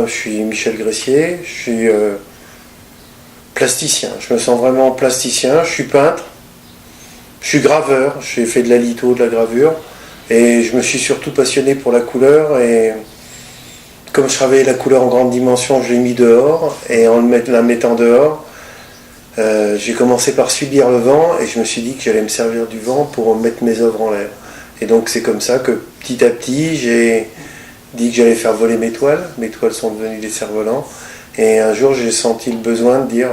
Je suis Michel Gressier, je suis plasticien. Je me sens vraiment plasticien. Je suis peintre, je suis graveur. J'ai fait de la litho, de la gravure. Et je me suis surtout passionné pour la couleur. Et comme je travaillais la couleur en grande dimension, je l'ai mis dehors. Et en la mettant dehors, j'ai commencé par subir le vent. Et je me suis dit que j'allais me servir du vent pour mettre mes œuvres en l'air. Et donc c'est comme ça que petit à petit, j'ai dit que j'allais faire voler mes toiles. Mes toiles sont devenues des cerfs-volants. Et un jour, j'ai senti le besoin de dire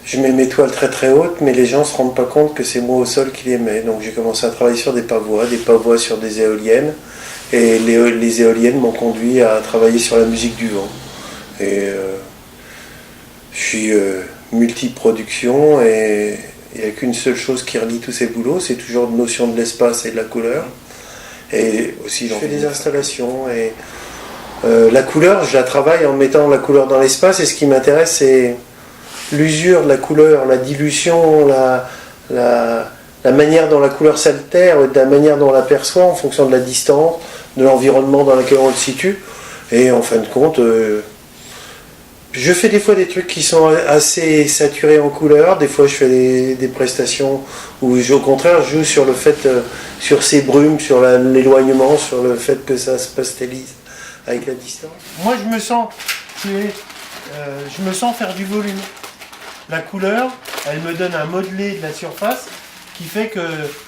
je mets mes toiles très très hautes, mais les gens ne se rendent pas compte que c'est moi au sol qui les mets. Donc j'ai commencé à travailler sur des pavois sur des éoliennes. Et les éoliennes m'ont conduit à travailler sur la musique du vent. Et je suis multiproduction et il n'y a qu'une seule chose qui relie tous ces boulots, c'est toujours la notion de l'espace et de la couleur. Et aussi, je fais des installations et la couleur, je la travaille en mettant la couleur dans l'espace. Et ce qui m'intéresse, c'est l'usure de la couleur, la dilution, la manière dont la couleur s'altère, de la manière dont on l'aperçoit en fonction de la distance, de l'environnement dans lequel on le situe. Et en fin de compte, je fais des fois des trucs qui sont assez saturés en couleur, des fois je fais des prestations où au contraire je joue sur le fait, sur ces brumes, sur l'éloignement, sur le fait que ça se pastélise avec la distance. Moi je me sens faire du volume. La couleur, elle me donne un modelé de la surface qui fait que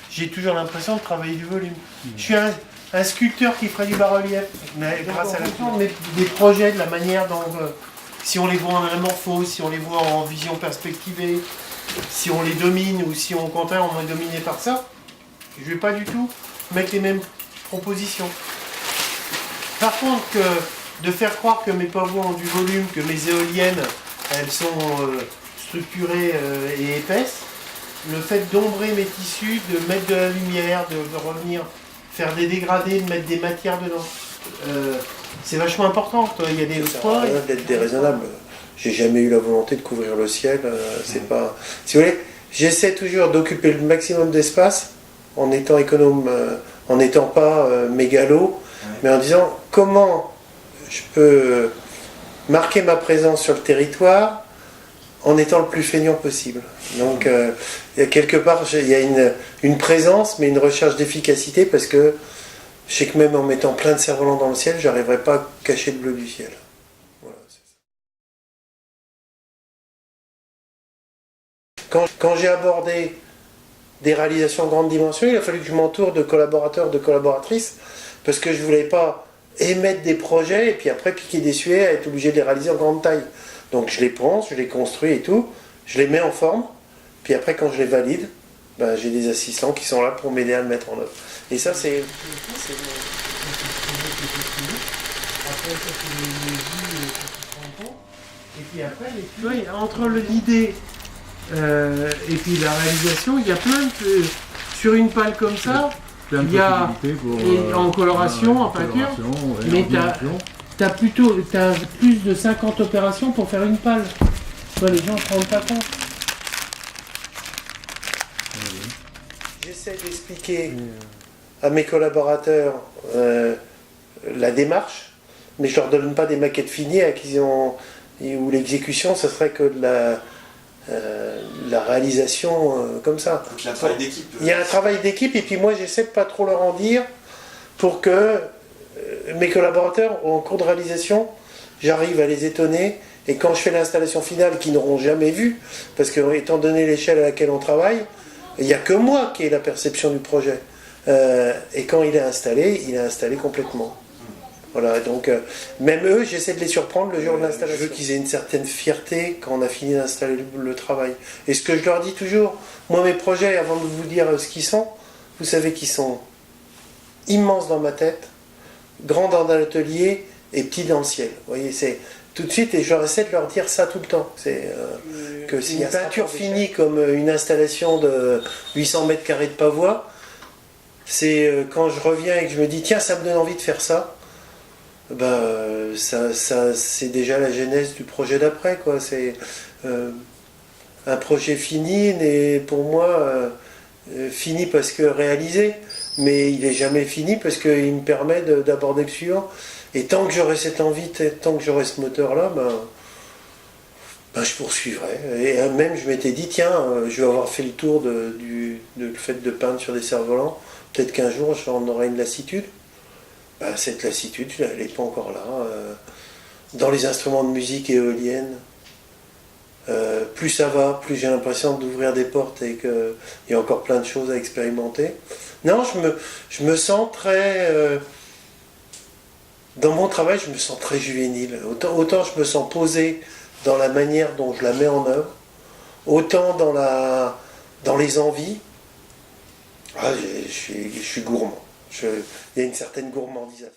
j'ai toujours l'impression de travailler du volume. Je suis un sculpteur qui ferait du bas-relief, mais grâce à la couleur, des projets, de la manière dont... si on les voit en anamorphose, si on les voit en vision perspectivée, si on les domine ou si au contraire on est dominé par ça, je ne vais pas du tout mettre les mêmes propositions. Par contre, de faire croire que mes pavois ont du volume, que mes éoliennes, elles sont structurées et épaisses, le fait d'ombrer mes tissus, de mettre de la lumière, de revenir faire des dégradés, de mettre des matières dedans, c'est vachement important. Il y a des points d'être déraisonnable. J'ai jamais eu la volonté de couvrir le ciel. C'est pas. Si vous voulez, j'essaie toujours d'occuper le maximum d'espace en étant économe, en n'étant pas mégalo, mais en disant comment je peux marquer ma présence sur le territoire en étant le plus feignant possible. Donc, il y a quelque part, il y a une présence, mais une recherche d'efficacité parce que je sais que même en mettant plein de cerfs-volants dans le ciel, je n'arriverai pas à cacher le bleu du ciel. Voilà, c'est ça. Quand j'ai abordé des réalisations grande dimension, il a fallu que je m'entoure de collaborateurs, de collaboratrices, parce que je ne voulais pas émettre des projets et puis après piquer des suées à être obligé de les réaliser en grande taille. Donc je les pense, je les construis et tout, je les mets en forme, puis après quand je les valide, ben, j'ai des assistants qui sont là pour m'aider à le mettre en œuvre. Et ça, c'est... Et puis après, oui, entre l'idée et puis la réalisation, il y a plein de... Sur une palle comme ça, il y a en coloration, en peinture, mais t'as plus de 50 opérations pour faire une palle. Toi, les gens ne se rendent pas compte. J'essaie d'expliquer à mes collaborateurs la démarche, mais je leur donne pas des maquettes finies où l'exécution, ce serait que de la réalisation comme ça. Donc il y a un travail d'équipe. Il y a un travail d'équipe et puis moi j'essaie de pas trop leur en dire pour que mes collaborateurs en cours de réalisation, j'arrive à les étonner et quand je fais l'installation finale qu'ils n'auront jamais vue, parce que étant donné l'échelle à laquelle on travaille, il n'y a que moi qui ai la perception du projet. Et quand il est installé complètement. Voilà, donc même eux, j'essaie de les surprendre le jour de l'installation. Je veux qu'ils aient une certaine fierté quand on a fini d'installer le travail. Et ce que je leur dis toujours, moi mes projets, avant de vous dire ce qu'ils sont, vous savez qu'ils sont immenses dans ma tête, grands dans l'atelier et petits dans le ciel. Vous voyez, c'est tout de suite, et je leur essaie de leur dire ça tout le temps. C'est que s'il y a une peinture finie comme une installation de 800 mètres carrés de pavois, c'est quand je reviens et que je me dis tiens, ça me donne envie de faire ça. Ça c'est déjà la genèse du projet d'après, quoi. C'est un projet fini, et pour moi fini parce que réalisé, mais il n'est jamais fini parce qu'il me permet d'aborder le suivant. Et tant que j'aurai cette envie, tant que j'aurai ce moteur-là, je poursuivrai. Et même, je m'étais dit, tiens, je vais avoir fait le tour du fait de peindre sur des cerfs-volants. Peut-être qu'un jour, j'en aurai une lassitude. Cette lassitude, elle n'est pas encore là. Dans les instruments de musique éolienne, plus ça va, plus j'ai l'impression d'ouvrir des portes et qu'il y a encore plein de choses à expérimenter. Non, je me sens très... dans mon travail, je me sens très juvénile. Autant je me sens posé dans la manière dont je la mets en œuvre, autant dans les envies, je suis gourmand. Il y a une certaine gourmandise à faire.